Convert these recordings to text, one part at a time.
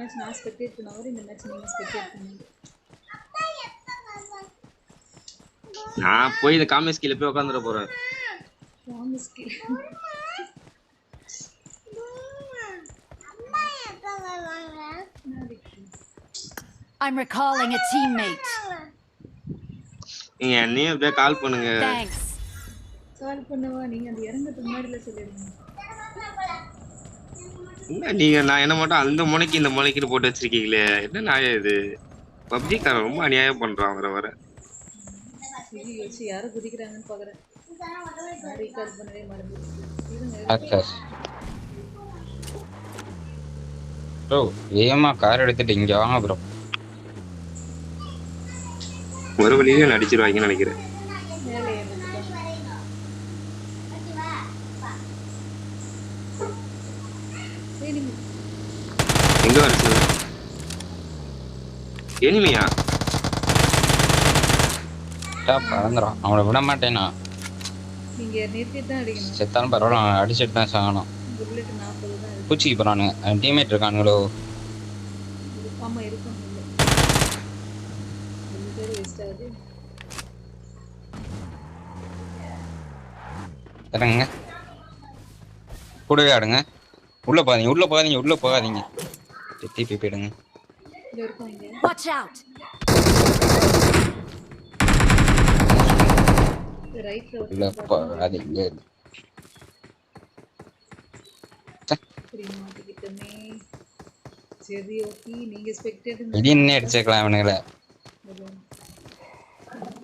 Match நான் spectate பண்ணவர் இந்த மேட்ச் நீங்க ஸ்பெக்டேட் பண்ணுங்க நான் போய் இந்த காமெஸ் கீழ போய் உட்கார்ந்துற போறேன் காமெஸ் கீழ I'm recalling a teammate. நீங்க என்னையும் அப்படியே கால் பண்ணுங்க Thanks. கால் பண்ணவா நீங்க அந்த இறங்கதுக்கு முன்னாடில சொல்லிருங்க என்ன நீங்க நான் என்ன மட்டும் அந்த முனைக்கு இந்த முனைக்கு போட்டு வச்சிருக்கீங்களே என்ன நியாயம் இது பப்ஜி காரன் ரொம்ப அநியாயம் பண்றான் வர சிவி வச்சு யாரை குதிக்கிறாங்கன்னு பாக்குறேன் ரீகால் பண்ணவே மறந்துட்டேன் ஆகாஷ் ப்ரோ வேகமா கார் எடுத்துட்டு இங்க வாங்க ப்ரோ ஒரு வழியில நடிச்சிருவாங்கன்னு நினைக்கிறேன் மேலே ஏறிட்டாங்க சரி எங்க வருது எனிமியா பறந்துடும் அவனை விட மாட்டேனா நீங்க நிறுத்தி தான் அடிக்கணும் செத்தாலும் பரவாயில்ல அடிச்சுட்டு தான் சாகணும் புல்லட் 40 தான் இருக்கு பூச்சிக்கு போறானுங்க டீம்மேட் இருக்கானுங்களோ ஆமா இருக்கும் புல்லட் வேஸ்ட் ஆகுது இறங்குங்க கூடவே ஆடுங்க உள்ள போகாதீங்க டிபி போயிடுங்க இங்க இருக்கும் இங்க Watch out. ரைட்ல உள்ள போகாதீங்க மாட்டிக்கிட்டமே சரி ஓகே நீங்க ஸ்பெக்டேட் திடீர்னு அடிச்சுக்கலாம் அவனுங்களை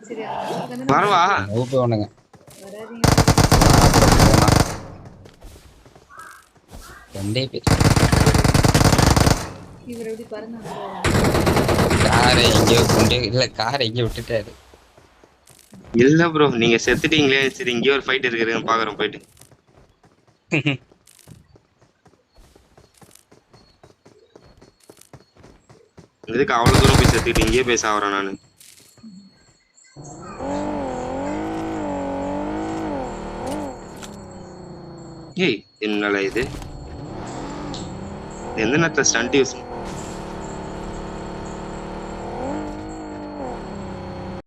சரி வரவா ஊப்பு ஒண்ணுங்க வராதீங்க ரெண்டே பேர் இவர் எப்படி பறந்தாங்க காரை எங்கேயோ கொண்டு இல்ல காரை எங்கேயோ விட்டுட்டாரு இல்ல ப்ரோ நீங்க செத்துட்டீங்களே சரி இங்கே ஒரு ஃபைட் இருக்குதுன்னு பாக்குறேன் போயிட்டு இதுக்கு அவ்வளவு தூரம் போய் செத்துக்கிட்டு இங்கே போய் சாவறேன் நானு ஏய் என்னடா இது எந்த நேரத்துல ஸ்டண்ட் யூஸ்